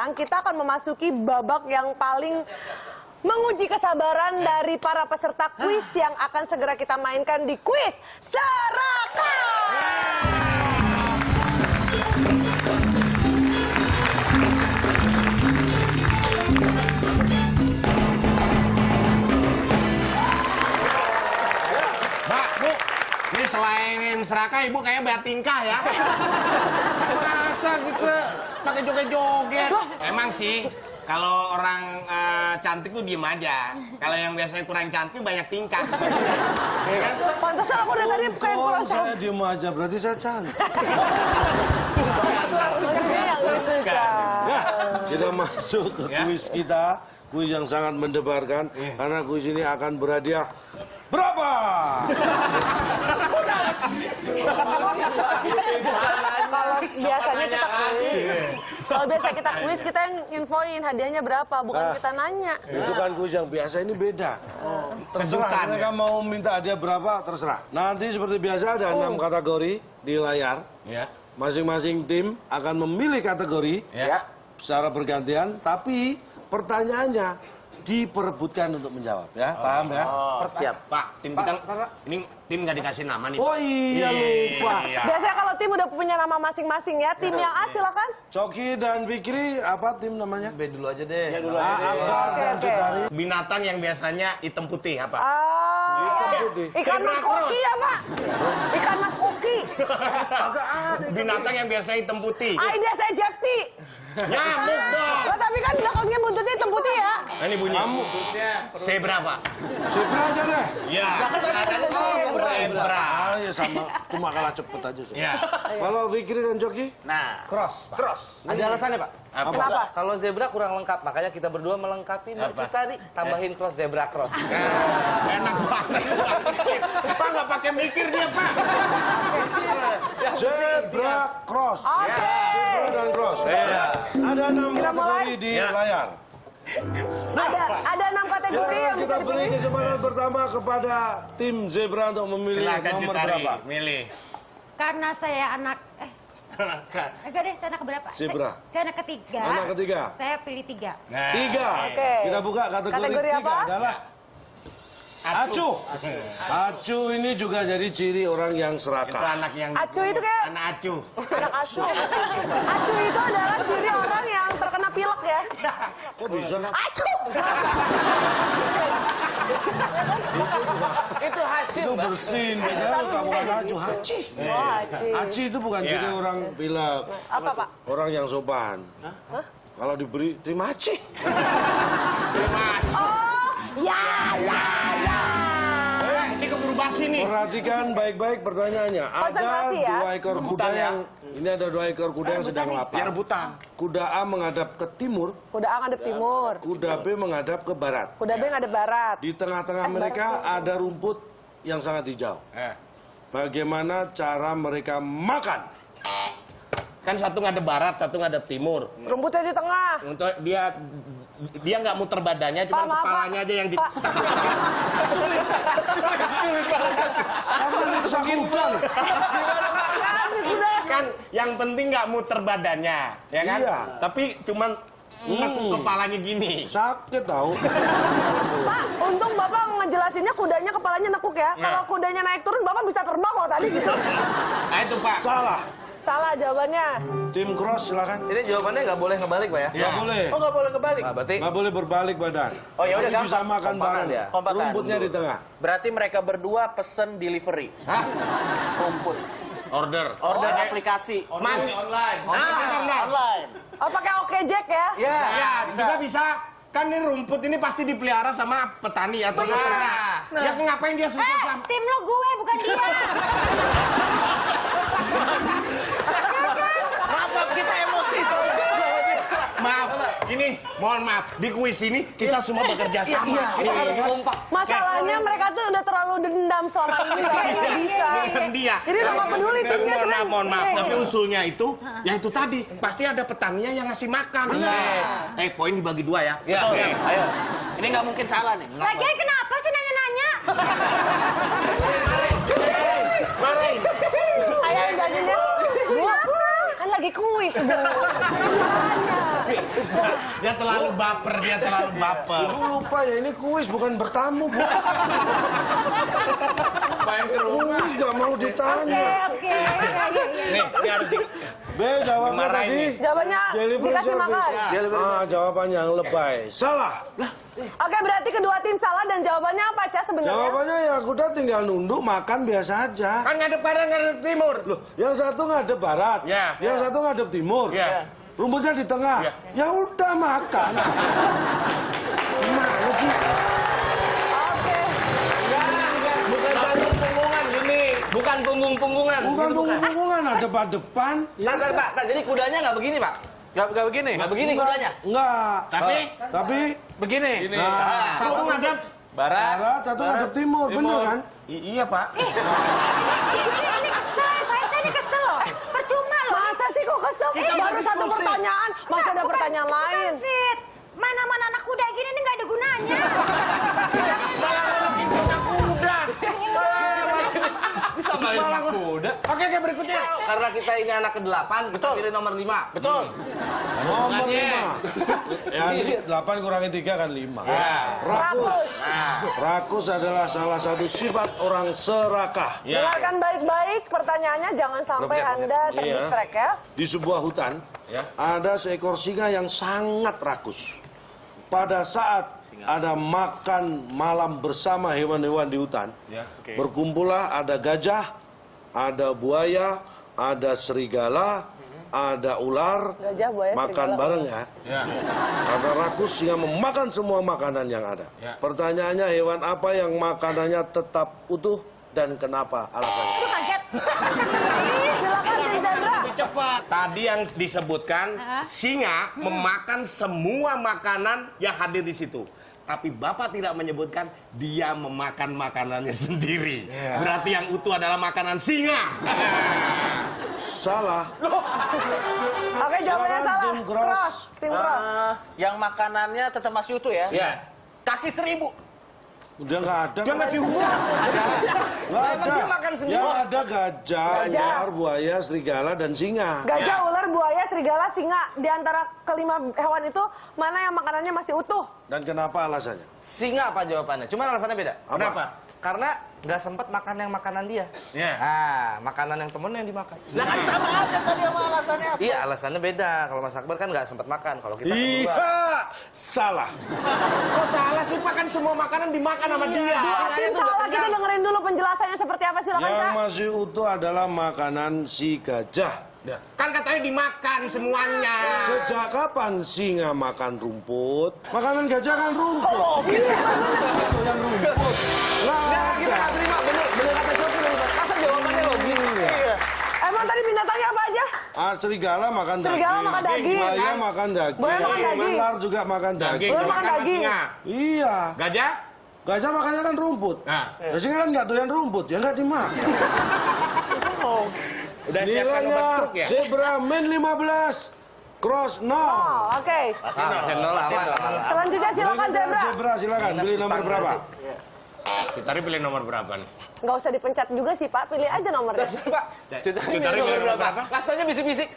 sekarang kita akan memasuki babak yang paling menguji kesabaran dari para peserta kuis yang akan segera kita mainkan di kuis Serakah. Selain serakah, ibu kayaknya banyak tingkah ya. Masa gitu pakai joget-joget? Emang sih, kalau orang cantik tuh diem aja. Kalau yang biasanya kurang cantik banyak tingkah. Ya kan? Pantesan aku udah tadi kayak kurang cantik. Saya diem aja, berarti saya cantik. Nah, kita masuk ke kuis kita. Kuis yang sangat mendebarkan. Karena kuis ini akan berhadiah berapa? Kalau biasanya kita kuis, kita yang infoin hadiahnya berapa, bukan kita nanya. Itu kan kuis yang biasa, ini beda. Terserah, mereka mau minta hadiah berapa, terserah. Nanti seperti biasa ada 6 kategori di layar. Masing-masing tim akan memilih kategori secara bergantian, tapi pertanyaannya diperebutkan untuk menjawab, ya, paham ya? Siap, Pak. Tim kita, ini tim nggak dikasih nama nih. Oh iya, lupa. Biasanya kalau tim udah punya nama masing-masing ya. Tim yang A silakan. Coki dan Fikri, apa tim namanya? B dulu aja deh. Akbar dan Cutari. Binatang yang biasanya hitam putih apa? Ikan mas koki ya, Pak. Ikan mas koki. Binatang yang biasanya hitam putih. Aida saya Jepti. Nyamuk dong. Oh, tapi kan belakangnya buntutnya hitam putih ya. Ini bunyi. Zebra, Pak. Zebra aja deh. Ya. Zebra. Ah, ya sama, cuma kalah cepet aja. Ya. Kalau Fikri dan Coki? Nah, Cross, Pak. cross. Ada alasannya, Pak? Kenapa? Kalau zebra kurang lengkap, makanya kita berdua melengkapi Mbak Cutari. Tambahin cross, zebra cross. Enak banget. Pak nggak pakai mikir dia, Pak. Zebra cross. Zebra dan cross. Ada 6 kategori di layar. Ada 6 kategori yang bisa Kita beri dipilih. kesempatan pertama kepada tim Zebra untuk memilih Silakan nomor Cutari, berapa. milih. Karena saya anak enggak deh, saya anak berapa? Zebra. Saya anak ketiga. Anak ketiga. Saya pilih 3. Nah, 3. Oke. Kita buka kategori Kategori 3 apa? adalah acuh. Acuh ini juga jadi ciri orang yang itu serakah. anak yang Acuh itu kayak anak acuh. anak acuh. Acuh itu adalah ciri orang yang terkena pilek ya. Kok bisa? Acuh. Itu hasil, Itu Mbak. bersin. Biasanya kamu kan acuh. Haci. Haci itu bukan ciri orang pilek. Apa, Pak? Orang yang sopan. Kalau diberi, terima haci. Ya. Ini keburu basi nih. Perhatikan baik-baik pertanyaannya. Ada Konsentrasi ya. 2 ekor kuda Rebutan ya. yang... Ini ada 2 ekor kuda yang sedang Ya lapar. rebutan. Kuda A menghadap ke timur, Kuda A ngadep timur. kuda B menghadap ke barat. Kuda B ngadep barat. Di tengah-tengah mereka ada rumput yang sangat hijau. Bagaimana cara mereka makan? Kan satu ngadep barat, satu ngadep timur. Rumputnya di tengah. Untuk dia nggak muter badannya, cuma Pak, maaf, kepalanya Pak. aja yang di. Pak. Kan yang penting nggak muter badannya, ya kan? Iya. Tapi cuman nekuk kepalanya gini. Sakit tahu. Pak, untung Bapak ngejelasinnya kudanya kepalanya nekuk ya. Kalau kudanya naik turun Bapak bisa terbang loh tadi gitu. Nah itu Pak. Salah. Salah jawabannya. Tim cross silakan. Ini jawabannya nggak boleh ngebalik, Pak ya? Nggak boleh. Oh, nggak boleh kebalik. Nah, berarti Nggak boleh berbalik badan. Oh, ya udah, Tapi bisa gampang. makan Kompakan bareng. dia. Kompakan. Rumputnya di tengah. Berarti mereka berdua pesen delivery. Hah? Rumput. Order. Order aplikasi. Online. Online. Oh pakai Oke Jack ya? Ya. Ya, juga bisa. Kan ini rumput ini pasti dipelihara sama petani atau peternak. Ya ngapain dia susah? Tim lo gue, bukan dia. Maaf, kita emosi soalnya. Maaf, ini mohon maaf. Di kuis ini kita semua bekerja sama. Kita harus kompak. Masalahnya mereka tuh udah terlalu dendam selama ini nggak bisa. Dengan dia. Jadi udah nggak peduli timnya sebenarnya. Mohon maaf. Tapi usulnya itu, ya itu tadi. Pasti ada petaninya yang ngasih makan. Poin dibagi 2 ya. Betul. Ayo. Ini nggak mungkin salah nih. Lagian kenapa sih nanya-nanya? Marahin. Ayah jadinya. Kan lagi kuis. Dia terlalu baper, dia terlalu baper. Ibu lupa ya, ini kuis bukan bertamu, Bu. Main ke rumah. Kuis gak mau ditanya. Oke. Iya. Nih, ini harus di... B, jawabnya Dimarahin tadi. nih. Jawabannya Delivery dikasih service. makan. Jawabannya yang lebay. Salah. Oke, berarti kedua tim salah dan jawabannya apa, Ca, sebenarnya? Jawabannya ya udah tinggal nunduk makan biasa aja. Kan ngadep barat, ngadep timur. Loh, yang satu ngadep barat, Ya. yang satu ngadep timur. Ya. Rumputnya di tengah. Ya. Ya udah makan. Gimana sih? Oke. Bukan saling punggungan gini. Bukan punggung-punggungan. Bukan Gini, punggung-punggungan, depan-depan. Ntar, Pak. Nah, jadi kudanya nggak begini, Pak? Nggak begini. Nggak begini kudanya. Enggak. Tapi Begini. nah, Satu ngadep. barat, satu ngadep timur, bener kan? Iya, Pak. Ini kesel, saya ini kesel loh. Percuma loh. Masa sih kok kesel? Kita udah Baru satu diskusi. pertanyaan, masa ada pertanyaan lain? Fit. Mana-mana anak kuda gini ini nggak ada gunanya. Bisa main kuda. Oke, berikutnya. Karena kita ini anak ke-8, kita pilih nomor 5. Betul. Nomor 5. Ya, 8 kurangi 3 kan 5. Rakus. Rakus adalah salah satu sifat orang serakah. Dengarkan baik-baik pertanyaannya, jangan sampai Anda terdistract ya. Di sebuah hutan, ada seekor singa yang sangat rakus. Pada saat ada makan malam bersama hewan-hewan di hutan, berkumpullah ada gajah, ada buaya, ada serigala, ada ular, Gajah, buaya, makan serigala, bareng ya. Karena rakus singa memakan semua makanan yang ada. Pertanyaannya, hewan apa yang makanannya tetap utuh dan kenapa alasannya? Aduh kaget. Silakan Tim Zandra. Cepat. Tadi yang disebutkan singa memakan semua makanan yang hadir di situ. Tapi Bapak tidak menyebutkan dia memakan makanannya sendiri. Berarti yang utuh adalah makanan singa. Salah. Oke, jawabannya Silakan, salah. Tim Cross. Tim Cross. Yang makanannya tetap masih utuh ya? Iya. Kaki 1000. Udah nggak ada. Dia nggak diubah. Nggak ada. dia makan sendiri. Yang ada gajah, ular, buaya, serigala, dan singa. Gajah, ular, buaya, serigala, singa. Di antara kelima hewan itu, mana yang makanannya masih utuh? Dan kenapa alasannya? Singa apa jawabannya? Cuma alasannya beda. Apa? Kenapa? Karena nggak sempat makan yang makanan dia. Iya. Ah, makanan yang temennya yang dimakan. Lah kan sama aja tadi sama alasannya apa? Iya, alasannya beda. Kalau Mas Akbar kan nggak sempat makan. Kalau kita berdua. Iya, salah. Kok salah sih, Pak? Kan semua makanan dimakan sama dia. Dua tim itu udah salah, kita kenyang. dengerin dulu penjelasannya seperti apa. Silakan, Yang Kak. masih utuh adalah makanan si gajah. Kan katanya dimakan semuanya. Sejak kapan singa makan rumput? Makanan gajah kan rumput. Yang rumput. Lah, Kita nggak terima. Bener kata Coki tadi, Pak. Masa jawabannya logis? Emang tadi binatangnya apa aja? serigala makan daging. Serigala makan daging. Buaya makan daging. Buaya makan daging. Ular juga makan Daging daging. Ular makan dimakan sama daging. singa. Iya. Gajah? Gajah makannya kan rumput. Nah. Ya, singa kan nggak doyan rumput, ya nggak dimakan. Udah siapkan obat Nilainya stroke ya? zebra min 15, cross 0. Oh, oke. Channel apa? Selanjutnya silakan Zebra. Zebra silakan, pilih nomor berapa? Kita pilih nomor berapa nih? Nggak usah dipencet juga sih, Pak. Pilih aja nomornya. Pak, Cutari pilih nomor berapa? Rasanya bisik-bisik.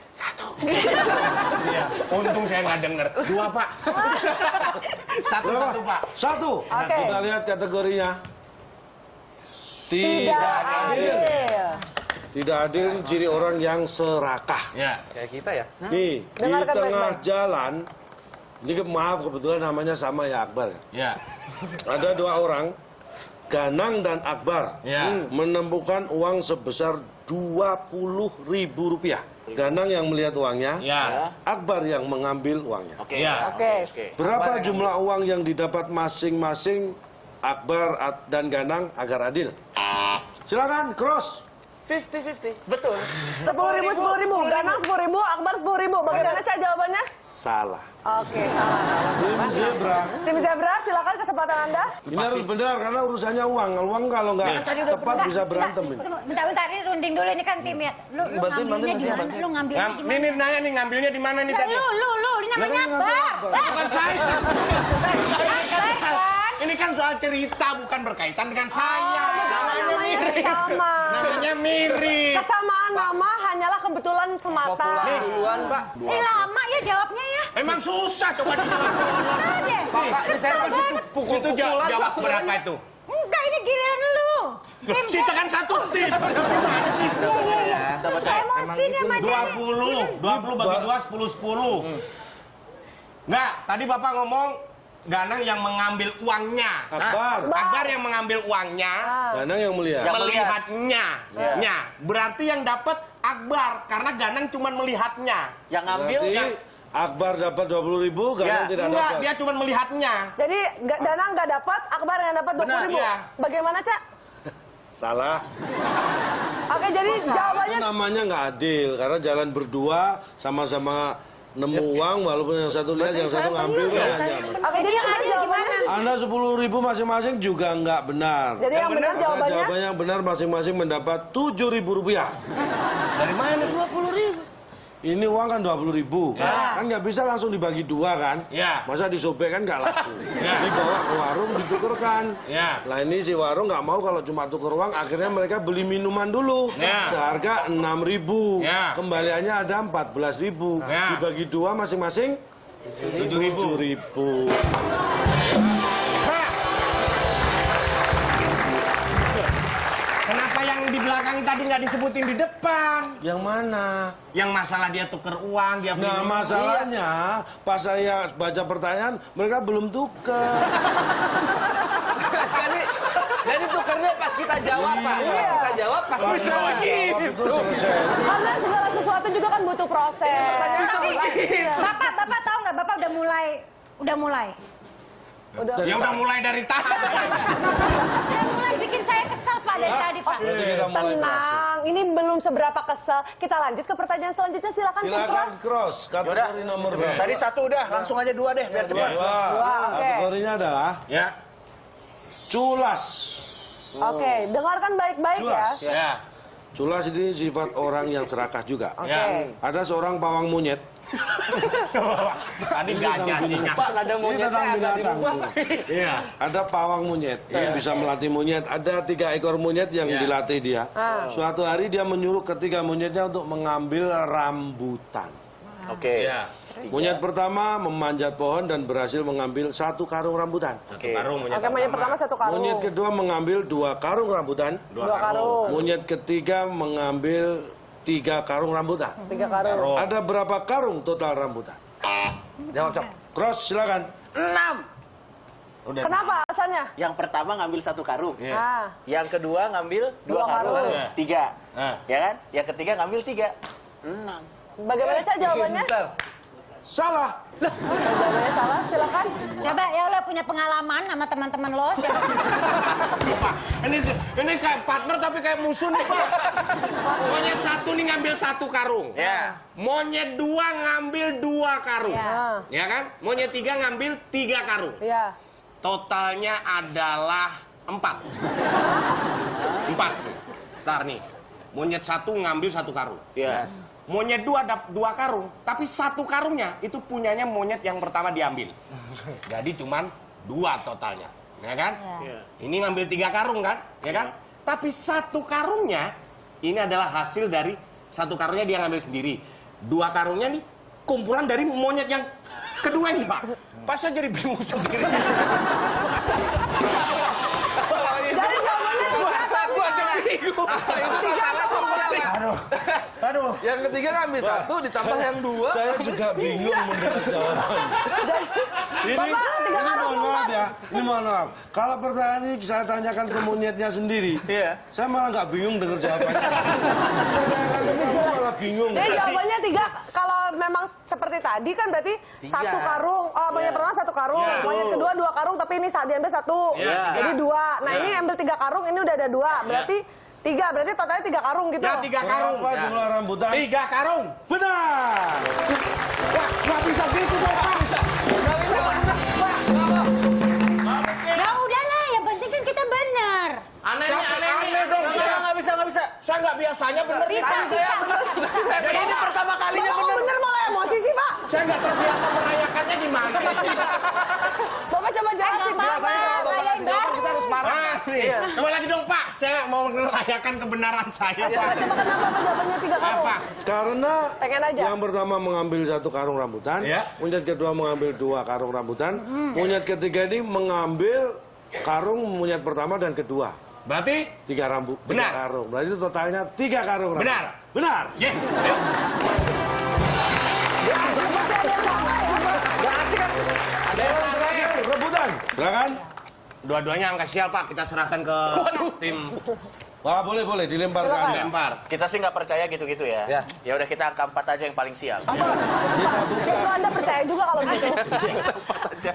Iya. Untung saya nggak denger. 2, Pak. Satu, Pak. 1. Oke. Kita lihat kategorinya. Tidak adil. Tidak adil ini ciri orang yang serakah. Ya. Kayak kita ya. Nih, di Dengarkan tengah baik-baik. jalan, ini maaf kebetulan namanya sama ya Akbar ya. Ya. Ada 2 orang, Ganang dan Akbar, Ya. menemukan uang sebesar Rp20.000. Ganang yang melihat uangnya, Ya. Akbar yang mengambil uangnya. Oke. Ya. Oke. Berapa jumlah uang yang didapat masing-masing Akbar dan Ganang agar adil? Silakan, cross. 50-50. Betul. 10.000, 10.000. Ganang 10.000, Akbar 10.000. Bagaimana, Ca, jawabannya? Salah. Oke, salah. Tim Zebra. Tim Zebra, silakan kesempatan Anda. Ini harus benar karena urusannya uang. Uang kalau nggak tepat bisa berantem ini. Bentar, ini runding dulu ini kan tim ya. Lu ngambilnya di mana? Lu ngambilnya di mana? Ini nanya nih ngambilnya di mana nih Nah, tadi? lu, ini namanya Lah, kan ngambil Akbar. Akbar. Ah, Bukan saya. Akbar kan? Ini kan soal cerita, bukan berkaitan dengan saya. Namanya sama. Namanya mirip. Kesamaan nama hanyalah kebetulan semata. Duluan, Pak. Lama ya jawabnya ya. Emang susah coba dijawab. Ada. Pak, ini saya kasih Situ jawab berapa itu? Enggak, ini giliran lu. Kita kan satu tim. Gimana sih? Emosi nih sama dia. 20 bagi 2, 10. Enggak, tadi Bapak ngomong Ganang yang mengambil uangnya. Akbar yang mengambil uangnya. Ganang yang melihat. Melihatnya. Nya. Berarti yang dapat Akbar karena Ganang cuma melihatnya. Yang ngambil Berarti Akbar dapat 20.000, Ganang tidak Enggak, dapat. dia cuma melihatnya. Jadi Danang nggak dapat, Akbar yang dapat 20.000. iya. Bagaimana, Cak? Salah. Oke, jadi Itu jawabannya namanya nggak adil karena jalan berdua sama-sama nemu uang walaupun yang satu lihat yang satu ngambil kayaknya. Oke, jadi yang adil gimana? Anda 10.000 masing-masing juga nggak benar. Jadi yang benar Karena jawabannya? jawabannya yang benar masing-masing mendapat 7.000 rupiah. Dari mana 20.000? Ini uang kan 20.000, kan nggak bisa langsung dibagi dua kan? Ya. Masa disobek kan nggak laku. Ya. Dibawa ke warung ditukerkan. Ya. Lah ini si warung nggak mau kalau cuma tuker uang, akhirnya mereka beli minuman dulu Ya. seharga 6.000. Ya. Kembaliannya ada 14.000. Ya. Dibagi dua masing-masing 7.000. Kenapa yang di belakang tadi nggak disebutin di depan? Yang mana? Yang masalah dia tuker uang, dia beli Nah minuman. masalahnya pas saya baca pertanyaan mereka belum tuker. Jadi tukernya pas kita jawab, Pak. Iya. Pas kita jawab, pas Pas bisa saya lagi. jawab itu selesai. Karena segala sesuatu juga kan butuh proses. Iya. Bapak tahu nggak? Bapak udah mulai. Ya udah mulai dari tadi. Udah mulai bikin saya kesel Pak dari tadi Pak. Berarti kita mulai berhasil. Tenang, ini belum seberapa kesel. Kita lanjut ke pertanyaan selanjutnya, silakan. Silakan cross kategori nomor berapa? Tadi 1 udah, langsung aja 2 deh biar cepat. Dua. oke. Kategorinya adalah Ya. culas. Oke, dengarkan baik-baik ya. Culas. Ya. Culas ini sifat orang yang serakah juga. Oke. Ya. Ada seorang pawang monyet. Tadi gajah sih. Pak, ada Ini monyetnya tentang agak binatang. dirubah. Iya. Ada pawang monyet, dia bisa melatih monyet. Ada 3 ekor monyet yang dilatih dia. Suatu hari dia menyuruh ketiga monyetnya untuk mengambil rambutan. Oke. Iya. Monyet pertama memanjat pohon dan berhasil mengambil 1 karung rambutan. Satu karung Oke, monyet pertama 1 karung. Monyet kedua mengambil 2 karung rambutan. 2 karung. Monyet ketiga mengambil 3 karung rambutan. 3 karung. Ada berapa karung total rambutan? Jawab, Cok. Cross, silakan. 6. Udah. Kenapa alasannya? Yang pertama ngambil 1 karung. Ah, Yang kedua ngambil 2 Dua karung. karung. 3. Ah. Ya kan? Yang ketiga ngambil 3. 6. bagaimana Cak jawabannya? Bentar. Salah. Jawabannya salah, silakan. Coba ya lo punya pengalaman sama teman-teman lo. Coba. Pak, ini kayak partner tapi kayak musuh nih, Pak. Monyet 1 nih ngambil 1 karung. Ya. Monyet 2 ngambil 2 karung. Ya. Ya kan? Monyet 3 ngambil 3 karung. Iya. Totalnya adalah 4. 4. Ntar nih. Monyet 1 ngambil 1 karung. Ya. Monyet 2 ada 2 karung, tapi 1 karungnya itu punyanya monyet yang pertama diambil. Jadi cuman 2 totalnya, ya kan? Ya. Ini ngambil 3 karung kan, ya kan? Tapi 1 karungnya ini adalah hasil dari 1 karungnya dia ngambil sendiri. 2 karungnya nih kumpulan dari monyet yang kedua ini, Pak. Pas saya jadi bingung sendiri. Jadi jawabannya 3 tapi Gua aja bingung. Itu salah komposisi. Aduh. Yang ketiga ngambil 1 ditambah yang 2. Saya juga bingung mendengar jawaban. Ini, Bapak, 3 ini karung mohon maaf ya. Ini mohon maaf. Kalau pertanyaan ini saya tanyakan ke monyetnya sendiri, Iya. saya malah nggak bingung dengar jawabannya. Saya tanyakan ke kamu malah bingung. Jadi jawabannya 3. Kalau memang seperti tadi kan berarti 1 karung. Oh, monyet pertama 1 karung. Iya. Monyet kedua 2 karung, tapi ini saat diambil 1. Iya, 3. Jadi 2. Nah, Iya. ini ambil 3 karung, ini udah ada 2. Berarti 3. Berarti totalnya 3 karung gitu. Ya 3 karung. Berapa jumlah rambutan? 3 karung. Benar. Wah, nggak bisa gitu dong, Pak. Ya udahlah, yang penting kan kita benar. Aneh nih, aneh nih. dong. Nggak bisa, nggak bisa. Saya nggak biasanya bener. Bisa, bisa. Ini pertama kalinya Bapak bener. bener malah emosi sih, Pak. Saya nggak terbiasa merayakannya gimana. Bapak coba jelasin. Nggak apa-apa. jawab kita harus marah. Ah, nih. Coba lagi dong Pak, saya mau merayakan kebenaran saya Pak. Coba kenapa Pak jawabannya 3 karung? Apa? Karena Pengen aja. yang pertama mengambil 1 karung rambutan, Ya. monyet kedua mengambil 2 karung rambutan, monyet ketiga ini mengambil karung monyet pertama dan kedua. Berarti 3 Benar. karung. Berarti totalnya 3 karung rambutan. Benar. Benar. yes. Ayo. Ada yang terakhir, rebutan. Silakan. Dua-duanya angka sial Pak, kita serahkan ke tim Wah, boleh dilempar ke Anda. lempar. Kita sih nggak percaya gitu-gitu ya. Ya udah kita angka 4 aja yang paling sial. Apa? Kita buka. Itu Anda percaya juga kalau gitu. 4 aja.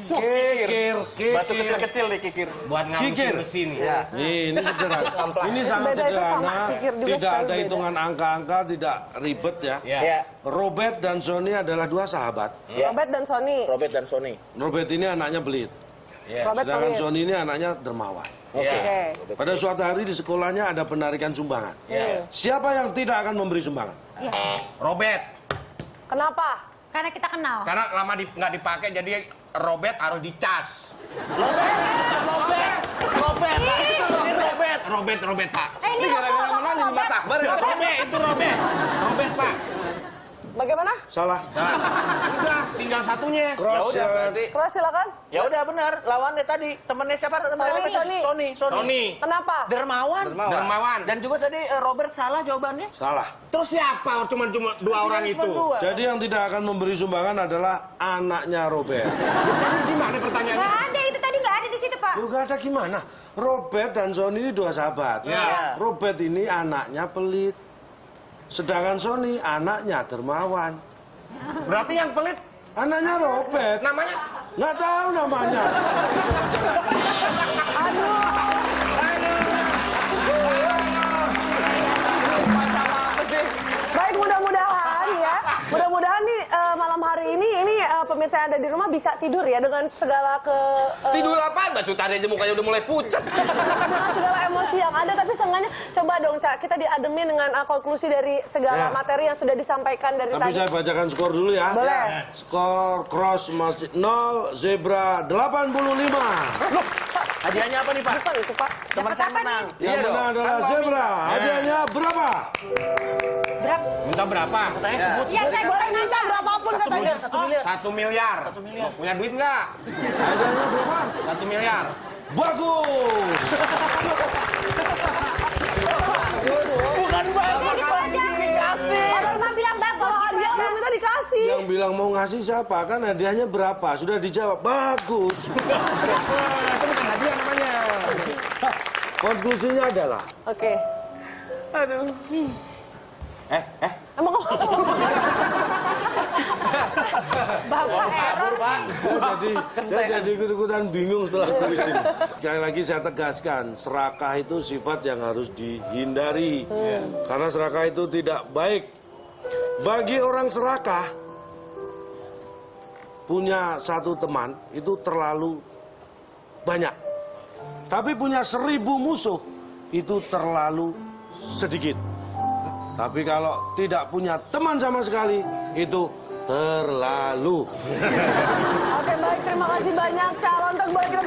Kikir. Batu kecil-kecil nih kikir. Buat Kikir. ngabisin mesin ya. Ini sederhana. Ini sangat Beda itu sama sederhana. kikir juga Tidak style ada beda. hitungan angka-angka, tidak ribet ya. Ya. Ya. Robert dan Sony adalah 2 sahabat. Robert dan Sony. Robert dan Sony. Robert ini anaknya belit. Robert Sedangkan pelit. Sony ini anaknya dermawan. Oke. Pada suatu hari di sekolahnya ada penarikan sumbangan. Siapa yang tidak akan memberi sumbangan? Robert, Kenapa? Karena kita kenal. karena lama nggak dipakai jadi Robert harus dicas. Robert Pak. Ini Gara-gara menang jadi Mas Akbar ya. Robert Pak. Bagaimana? Salah. Nah, udah tinggal satunya. Cross udah, ya. berarti. Cross silakan. Ya udah benar, lawannya tadi temennya siapa? Sony. Tony. Kenapa? Dermawan. Dan juga tadi Robert salah jawabannya. Salah. Terus siapa? Cuma 2 orang Cuma itu. 2. Jadi yang tidak akan memberi sumbangan adalah anaknya Robert. Jadi gimana pertanyaannya? nggak ada, itu tadi nggak ada di situ, Pak. Lu gak ada gimana? Robert dan Sony ini 2 sahabat. Ya. Robert ini anaknya pelit. Sedangkan Sony anaknya dermawan. Berarti yang pelit Anaknya Robert. namanya Nggak tahu namanya. Baik, mudah-mudahan ya. Mudah-mudahan nih malam hari ini pemirsa yang ada di rumah bisa tidur ya dengan segala Tidur apaan? Mbak Cutari aja mukanya udah mulai pucat. dengan segala emosi yang ada, tapi seenggaknya coba dong Cak, kita diademin dengan konklusi dari segala Ya. materi yang sudah disampaikan dari Tapi tadi. saya bacakan skor dulu ya. Boleh. Skor cross masih 0, zebra 85. Hadiahnya apa nih Pak? Bukan itu Pak. Teman saya menang. Yang menang adalah zebra. Hadiahnya berapa? Berapa? minta berapa? Katanya sebut. Ya, saya boleh minta Berapapun katanya. 1 miliar. Mau punya duit nggak? Hadiahnya berapa? 1 miliar. Bagus. Bukan Bapak kali dikasih. Orang mah bilang bagus. Kalau hadiah orang minta dikasih. Yang bilang mau ngasih siapa? Kan hadiahnya berapa? Sudah dijawab. Bagus. Itu bukan hadiah namanya. Konklusinya adalah Oke. Aduh. Emang kok Bapak error. saya jadi ikut-ikutan bingung setelah kuis ini. Sekali lagi saya tegaskan, serakah itu sifat yang harus dihindari. Karena serakah itu tidak baik. Bagi orang serakah, punya satu teman itu terlalu banyak. Tapi punya 1000 musuh itu terlalu sedikit. Tapi kalau tidak punya teman sama sekali, itu terlalu. Oke, baik, terima kasih banyak calon. Boleh kita